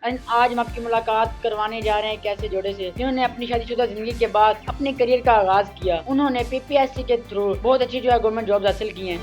आज हम आपकी मुलाकात करवाने जा रहे हैं एक ऐसे जोड़े से जिन्होंने अपनी शादीशुदा जिंदगी के बाद अपने करियर का आगाज किया। उन्होंने पीपीएससी के थ्रू बहुत अच्छी गवर्नमेंट जॉब हासिल की हैं।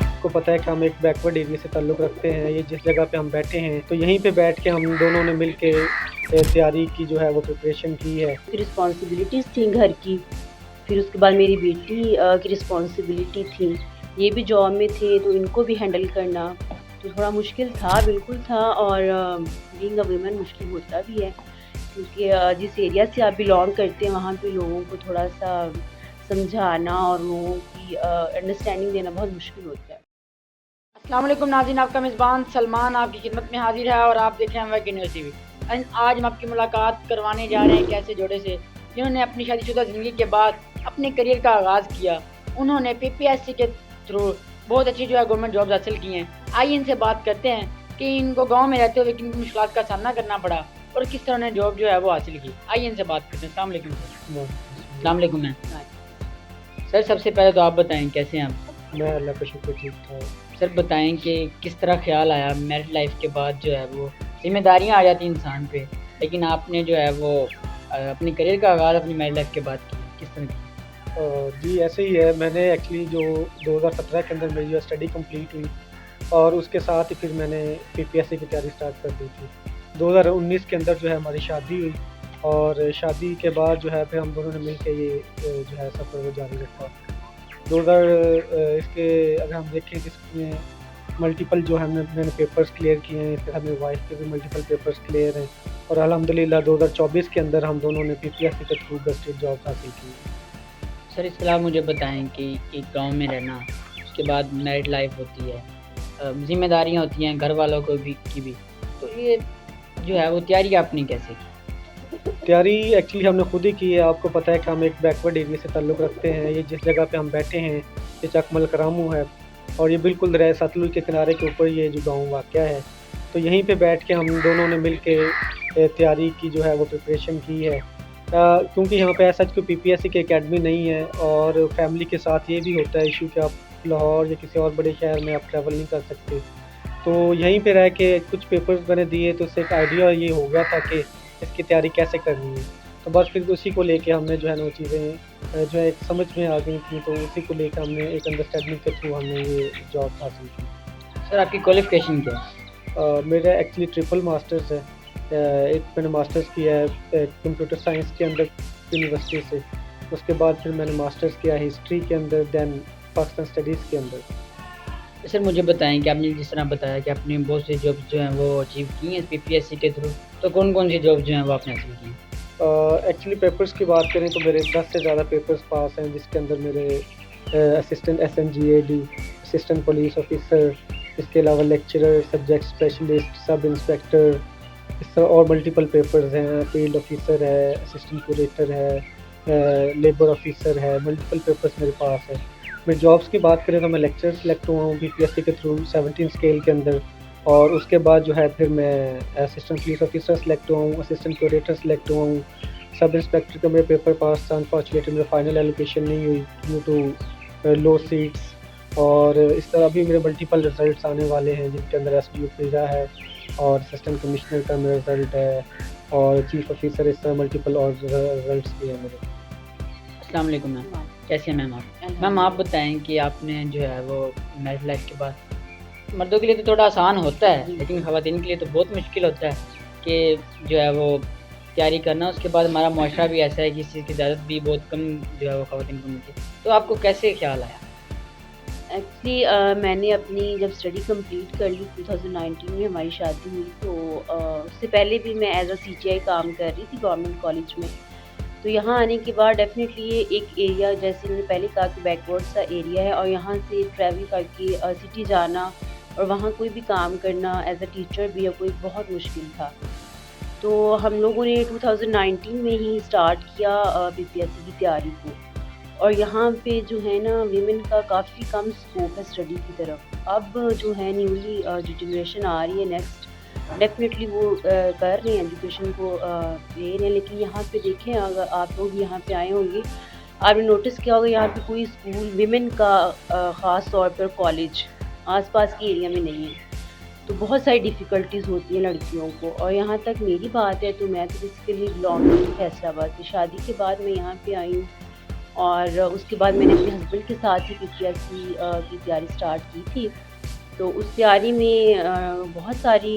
आपको पता है कि हम एक बैकवर्ड एरिया से ताल्लुक़ रखते हैं। ये जिस जगह पे हम बैठे हैं तो यहीं पे बैठ के हम दोनों ने मिल के तैयारी की जो है वो प्रिपरेशन की है। रिस्पॉन्सिबिलिटीज़ थी घर की, फिर उसके बाद मेरी बेटी की रिस्पॉन्सिबिलिटी थी, ये भी जॉब में थे तो इनको भी हैंडल करना तो थोड़ा मुश्किल था, बिल्कुल था। और बीइंग अ वुमेन मुश्किल होता भी है क्योंकि जिस एरिया से आप बिलोंग करते हैं वहाँ पे लोगों को थोड़ा सा समझाना और लोगों की अंडरस्टैंडिंग देना बहुत मुश्किल होता है। अस्सलाम वालेकुम नाज़रीन, आपका मेज़बान सलमान आपकी खिदमत में हाजिर है और आप देख रहे हैं वेक न्यूज़ टीवी। आज हम आपकी मुलाकात करवाने जा रहे हैं एक ऐसे जोड़े से जिन्होंने अपनी शादीशुदा ज़िंदगी के बाद अपने करियर का आगाज़ किया। उन्होंने पीपीएससी के थ्रू बहुत अच्छी गवर्नमेंट जॉब हासिल की हैं। आइए इनसे बात करते हैं कि इनको गाँव में रहते हुए किन मुश्किलात का सामना करना पड़ा और किस तरह ने जॉब वो हासिल की। आइए इनसे बात करते हैं। अस्सलाम वालेकुम सर। अस्सलाम वालेकुम मैम। सर सबसे पहले तो आप बताएं कैसे हैं आप? मैं अल्लाह का शुक्र ठीक था। सर बताएं कि किस तरह ख्याल आया मैरिड लाइफ के बाद वो जिम्मेदारियां आ जाती इंसान पे, लेकिन आपने वो अपनी करियर का आगाज़ अपनी मैरिड लाइफ के बाद किया, किस तरह की? जी ऐसे ही है। मैंने एक्चुअली जो 2017 के अंदर मेरी जो स्टडी कंप्लीट हुई और उसके साथ ही फिर मैंने पीपीएससी की तैयारी स्टार्ट कर दी थी। 2019 के अंदर जो है हमारी शादी हुई और शादी के बाद जो है फिर हम दोनों ने मिल के ये जो है सफ़र वो जारी रखा। 2000 इसके अगर हम देखें कि इसमें मल्टीपल जो मैंने पेपर्स क्लियर किए हैं, फिर हमें वाइफ के भी मल्टीपल पेपर्स क्लियर हैं और अल्हम्दुलिल्लाह 2024 के अंदर हम दोनों ने पीपीएससी के थ्रू गस्टेड जॉब हासिल की। सर इसके अलावा मुझे बताएं कि एक गांव में रहना, उसके बाद मैरिड लाइफ होती है, जिम्मेदारियां होती हैं घर वालों को भी की भी, तो ये वो तैयारी आपने कैसे की? तैयारी एक्चुअली हमने खुद ही की है। आपको पता है कि हम एक बैकवर्ड एरिया से ताल्लुक़ रखते हैं। ये जिस जगह पे हम बैठे हैं ये चकमल करामू है और ये बिल्कुल दरिया सतलुज के किनारे के ऊपर ये जो गाँव वाक़या है। तो यहीं पे बैठ के हम दोनों ने मिल के तैयारी की जो है वो प्रिपरेशन की है। क्योंकि यहाँ पे ऐसा कोई पीपीएससी की अकेडमी नहीं है और फैमिली के साथ ये भी होता है इशू कि आप लाहौर या किसी और बड़े शहर में आप ट्रैवल नहीं कर सकते। तो यहीं पे रह के कुछ पेपर्स मैंने दिए तो उससे एक आइडिया ये हो गया था कि इसकी तैयारी कैसे करनी है। तो बस फिर उसी को लेके हमने जो है ना वो चीज़ें जो है एक समझ में आ गई थी, तो उसी को लेकर हमने एक अंडरस्टैंडिंग के थ्रू हमने ये जॉब हासिल की। सर आपकी क्वालिफ़िकेशन क्या है? मेरा एक्चुअली ट्रिपल मास्टर्स है। एक मैंने मास्टर्स किया है कंप्यूटर साइंस के अंदर यूनिवर्सिटी से, उसके बाद फिर मैंने मास्टर्स किया हिस्ट्री के अंदर, दैन पाकिस्तान स्टडीज़ के अंदर। सर मुझे बताएं कि आपने जिस तरह बताया कि आपने बहुत सी जॉब वो अचीव की हैं पीपीएससी के थ्रू, तो कौन कौन सी जॉब वो आपने हासिल की? एक्चुअली पेपर्स की बात करें तो मेरे 10 से ज़्यादा पेपर्स पास हैं, जिसके अंदर मेरे असिस्टेंट एसएमजीएडी, असिस्टेंट पुलिस ऑफिसर, इसके अलावा lecturer, subject specialist, sub inspector, इस तरह और मल्टीपल पेपर्स हैं। फील्ड ऑफिसर है, असिस्टेंट क्यूरेटर है, लेबर ऑफिसर है, मल्टीपल पेपर्स मेरे पास है। मैं जॉब्स की बात करें तो मैं लेक्चर सेलेक्ट हुआ हूँ पीपीएससी के थ्रू 17 स्केल के अंदर और उसके बाद जो है फिर मैं असिस्टेंट पुलिस ऑफिसर सेलेक्ट हुआ हूँ, असिस्टेंट क्यूरेटर सेलेक्ट हुआ हूँ। सब इंस्पेक्टर का मेरे पेपर पास था। अनफॉर्चुनेटली मेरा फाइनल एलोकेशन नहीं हुई ड्यू टू लो सीट्स और इस तरह भी मेरे मल्टीपल रिजल्ट्स आने वाले हैं, जिनके अंदर एसडीओ पीजा है और असिस्टेंट कमिश्नर का मेरा रिज़ल्ट है और चीफ ऑफिसर, इस तरह मल्टीपल और रिजल्ट्स भी हैं मेरे। अस्सलाम वालेकुम मैम, कैसे हैं मैम आप? मैम आप बताएं कि आपने वो मैरिड लाइफ के बाद, मर्दों के लिए तो थोड़ा आसान होता है लेकिन ख़वातीन के लिए तो बहुत मुश्किल होता है कि वो तैयारी करना। उसके बाद हमारा मुआशरा भी ऐसा है कि इस चीज़ की इजाज़त भी बहुत कम वो ख़वातीन को मिलती है। तो आपको कैसे ख्याल आया? एक्चुअली मैंने अपनी जब स्टडी कंप्लीट कर ली 2019 में हमारी शादी हुई तो उससे पहले भी मैं एज अ सीटीआई काम कर रही थी गवर्नमेंट कॉलेज में। तो यहाँ आने के बाद डेफ़िनेटली ये एक एरिया, जैसे मैंने पहले कहा कि बैकवर्ड सा एरिया है और यहाँ से ट्रैवल करके सिटी जाना और वहाँ कोई भी काम करना एज अ टीचर भी या कोई बहुत मुश्किल था। तो हम लोगों ने 2019 में ही स्टार्ट किया पीपीएससी की तैयारी को और यहाँ पे जो है ना वीमेन का काफ़ी कम स्कोप है स्टडी की तरफ। अब जो है न्यूली जो जनरेशन आ रही है नेक्स्ट, डेफिनेटली वो कर रहे हैं एजुकेशन को ले रहे हैं, लेकिन यहाँ पे देखें अगर आप लोग यहाँ पे आए होंगे आपने नोटिस किया होगा यहाँ पे कोई स्कूल वीमेन का ख़ास तौर पर कॉलेज आस-पास के एरिया में नहीं है। तो बहुत सारी डिफ़िकल्टीज़ होती हैं लड़कियों को, और यहाँ तक मेरी बात है तो मैं तो बेसिकली बिलॉन्ग करती हूँ फैसलाबाद से। शादी के बाद मैं यहाँ पे आई हूँ, और उसके बाद मैंने अपने हस्बैंड के साथ ही पीपीएससी की तैयारी स्टार्ट की थी। तो उस तैयारी में बहुत सारी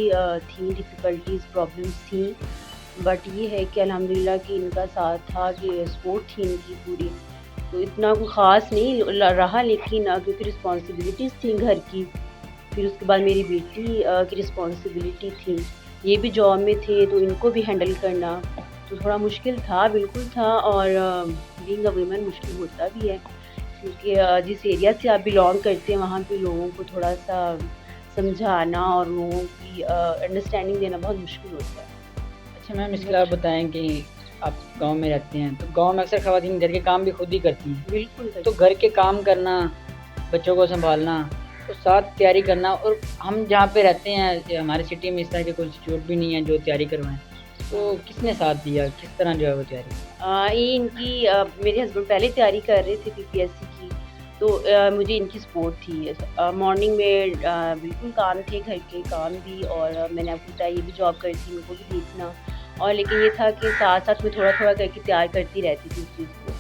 थी डिफ़िकल्टीज़, प्रॉब्लम्स थी। बट ये है कि अल्हम्दुलिल्लाह कि इनका साथ था, कि सपोर्ट थी इनकी पूरी। तो इतना कोई ख़ास नहीं रहा, लेकिन क्योंकि रिस्पॉन्सिबिलिटीज़ थी घर की, फिर उसके बाद मेरी बेटी की रिस्पॉन्सिबिलिटी थी। ये भी जॉब में थे, तो इनको भी हैंडल करना तो थोड़ा मुश्किल था, बिल्कुल था। और बीइंग अ वुमन मुश्किल होता भी है, क्योंकि जिस एरिया से आप बिलॉन्ग करते हैं वहाँ पे लोगों को थोड़ा-सा समझाना और लोगों की अंडरस्टैंडिंग देना बहुत मुश्किल होता है। अच्छा मैम, इसके अलावा बताएँ कि आप गाँव में रहते हैं, तो गाँव में अक्सर ख़वातीन घर के काम भी खुद ही करती हैं। बिल्कुल तो घर के काम करना, बच्चों को सँभालना और साथ तैयारी करना, और हम जहाँ पे रहते हैं हमारी सिटी में इस तरह के कोई इंस्टीट्यूट भी नहीं है जो तैयारी करवाएँ। तो किसने साथ दिया? किस तरह जो है वो तैयारी? ये इनकी मेरे हस्बैंड पहले तैयारी कर रहे थे पीपीएससी की, तो मुझे इनकी सपोर्ट थी। मॉर्निंग में बिल्कुल काम थे, घर के काम भी, और मैंने आपको बताया ये भी जॉब करती थी, उनको भी देखना। और लेकिन ये था कि साथ-साथ मैं थोड़ा-थोड़ा करके तैयार करती रहती थी उस चीज़ को।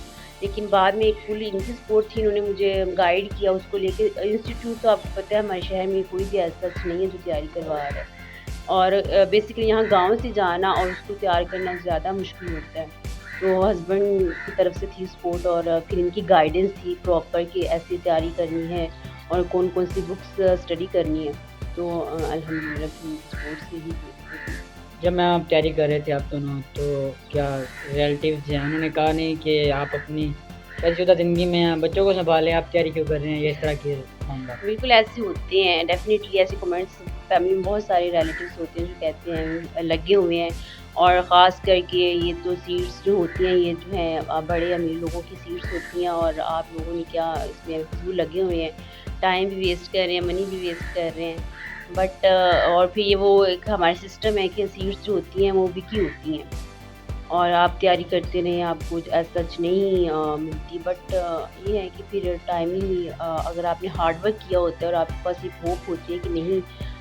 लेकिन बाद में एक फुल इनकी सपोर्ट थी, इन्होंने मुझे गाइड किया उसको लेके। इंस्टीट्यूट तो आपको पता है हमारे शहर में कोई भी ऐसा सच नहीं है जो तैयारी करवा रहा है, और बेसिकली यहाँ गाँव से जाना और उसको तैयार करना ज़्यादा मुश्किल होता है। तो हस्बैंड की तरफ से थी सपोर्ट, और फिर इनकी गाइडेंस थी प्रॉपर कि ऐसी तैयारी करनी है और कौन-कौन सी बुक्स स्टडी करनी है। तो अल्हम्दुलिल्लाह फिर सपोर्ट से ही जब मैं आप तैयारी कर रहे थे आप दोनों, तो क्या रिलेटिव्स हैं उन्होंने कहा नहीं कि आप अपनी शादीशुदा ज़िंदगी में बच्चों को सँभालें, आप तैयारी क्यों कर रहे हैं, या इस तरह के मामला? बिल्कुल ऐसे होते हैं, डेफ़िनेटली ऐसे कमेंट्स फैमिली में बहुत सारे रिलेटिव्स होते हैं जो कहते हैं लगे हुए हैं। और ख़ास करके ये तो सीट्स जो होती हैं, ये जो हैं बड़े अमीर लोगों की सीट्स होती हैं, और आप लोगों ने क्या इसमें फ़िज़ूल लगे हुए हैं, टाइम भी वेस्ट कर रहे हैं, मनी भी वेस्ट कर रहे हैं। बट और फिर ये वो एक हमारा सिस्टम है कि सीट्स जो होती हैं वो बिकी होती हैं, और आप तैयारी करते रहें, आपको एज़ सच नहीं मिलती। बट ये है कि फिर टाइमिंग अगर आपने हार्ड वर्क किया होता है और आपके पास एक होप होती है कि नहीं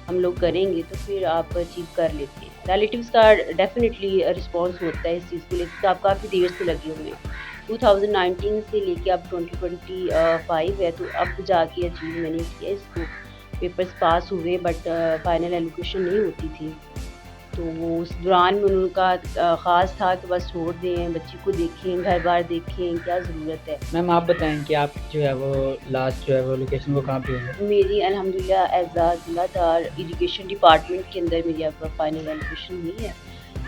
हम लोग करेंगे, तो फिर आप अचीव कर लेते हैं। रिलेटिव्स का डेफ़िनेटली रिस्पॉन्स होता है इस चीज़ को लेकर, आप काफ़ी देर से लगे हुए हैं। 2019 से लेके अब 2025 है, तो अब जाके अचीव मैंने किया इसको। पेपर्स पास हुए, बट फाइनल एलोकेशन नहीं होती थी। तो वो उस दौरान में उनका ख़ास था कि बस छोड़ दें, बच्ची को देखें, घर-बार देखें, क्या ज़रूरत है। मैम आप बताएँ कि आप जो है वो लास्ट जो है वो लोकेशन वो कहाँ पे है? मेरी अल्हम्दुलिल्लाह एज़ अ ज़िम्मेदार एजुकेशन डिपार्टमेंट के अंदर मेरी अब फाइनल एलोकेशन हुई है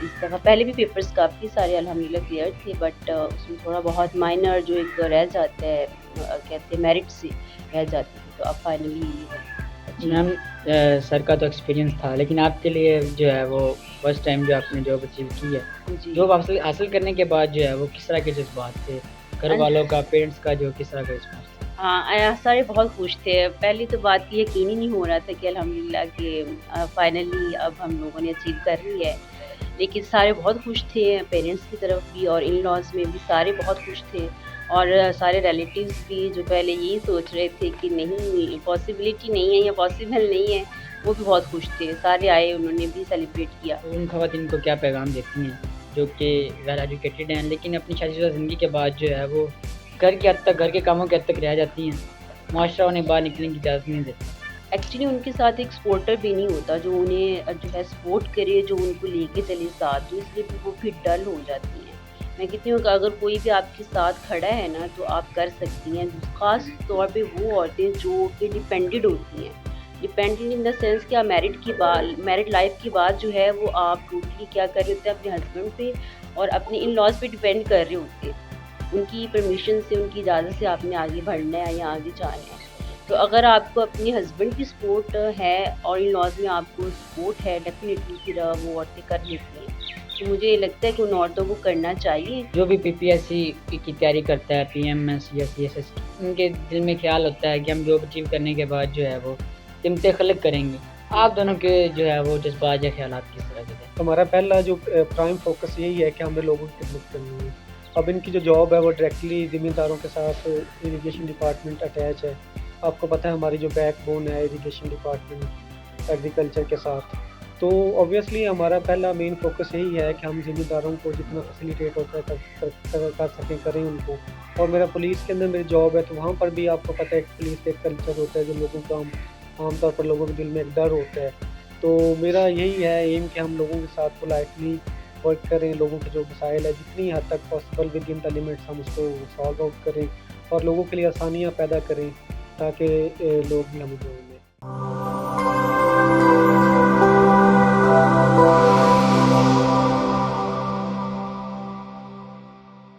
इस दफ़ा। पहले भी पेपर्स काफ़ी सारे अल्हम्दुलिल्लाह क्लियर थे, बट उसमें थोड़ा बहुत माइनर जो एक रह जाता है, कहते हैं मेरिट से रह जाती है, तो अब फाइनली ये है। मैम सर का तो एक्सपीरियंस था, लेकिन आपके लिए जो है वो फर्स्ट टाइम जो आपने जॉब अचीव की है, जी। जॉब हासिल हासिल करने के बाद जो है वो किस तरह के जज़्बात थे? घर वालों का, पेरेंट्स का जो किस तरह का रिस्पॉन्स था? हाँ, सारे बहुत खुश थे। पहली तो बात कि यकीन ही नहीं हो रहा था कि अल्हम्दुलिल्लाह कि फाइनली अब हम लोगों ने अचीव कर ली है। लेकिन सारे बहुत खुश थे, पेरेंट्स की तरफ भी और इन-लॉज़ में भी सारे बहुत खुश थे, और सारे रिलेटिव्स भी जो पहले यही सोच रहे थे कि नहीं पॉसिबिलिटी नहीं है या पॉसिबल नहीं है, वो भी बहुत खुश थे। सारे आए, उन्होंने भी सेलिब्रेट किया। तो उन ख़वातीन को क्या पैगाम देती हैं जो कि वेल एजुकेटेड हैं, लेकिन अपनी शादीशुदा ज़िंदगी के बाद जो है वो घर की हद तक, घर के कामों की हद तक रह जाती हैं, माशरा उन्हें बाहर निकलने की इजाज़त नहीं देता? एक्चुअली उनके साथ एक सपोर्टर भी नहीं होता जो उन्हें जो है सपोर्ट करे, जो उनको लेके चले साथ, तो इसलिए भी वो फिर डल हो जाती हैं। मैं कहती हूँ कि अगर कोई भी आपके साथ खड़ा है ना, तो आप कर सकती हैं। ख़ास तौर पे वो औरतें जो कि डिपेंडेंट होती हैं, डिपेंडेंट इन द सेंस कि आप मैरिड लाइफ के बाद जो है वो आप टोटली क्या कर रहे होते हैं, अपने हस्बैंड पे और अपने इन-लॉज़ पे डिपेंड कर रहे होते हैं। उनकी परमिशन से, उनकी इजाज़त से आपने आगे बढ़ना है या आगे जाना है। तो अगर आपको अपने हस्बैंड की सपोर्ट है और इन-लॉज़ में आपको सपोर्ट है, डेफ़िनेटली फिर वो औरतें कर लेती हैं। तो मुझे ये लगता है कि उन औरतों को करना चाहिए। जो भी पीपीएससी की तैयारी करता है, पीएमएस या सीएसएस की, उनके दिल में ख्याल होता है कि हम जॉब अचीव करने के बाद जो है वो हिम्मतें खलक करेंगे। आप दोनों के जो है वो जज्बात या ख़यालात किस तरह के थे? हमारा पहला जो प्राइम फोकस यही है कि हमें लोगों की खिदमत करनी है। अब इनकी जो जॉब है वो डायरेक्टली ज़िम्मेदारों के साथ इरिगेशन डिपार्टमेंट अटैच है, आपको पता है हमारी जो बैकबोन है इरिगेशन डिपार्टमेंट एग्रीकल्चर के साथ, तो ऑब्वियसली हमारा पहला मेन फोकस यही है कि हम ज़िम्मेदारों को जितना फैसिलिटेट होता है कर सकें, करें उनको। और मेरा पुलिस के अंदर मेरी जॉब है, तो वहाँ पर भी आपको पता है कि पुलिस एक कल्चर होता है जो लोगों का आमतौर पर लोगों के दिल में एक डर होता है। तो मेरा यही है एम कि हम लोगों के साथ पोलाइटली वर्क करें, लोगों के जो मसाइल है जितनी हद तक possible with in the limits हम उसको सॉल्व आउट करें और लोगों के लिए आसानियाँ पैदा करें ताकि लोग भी हमें जो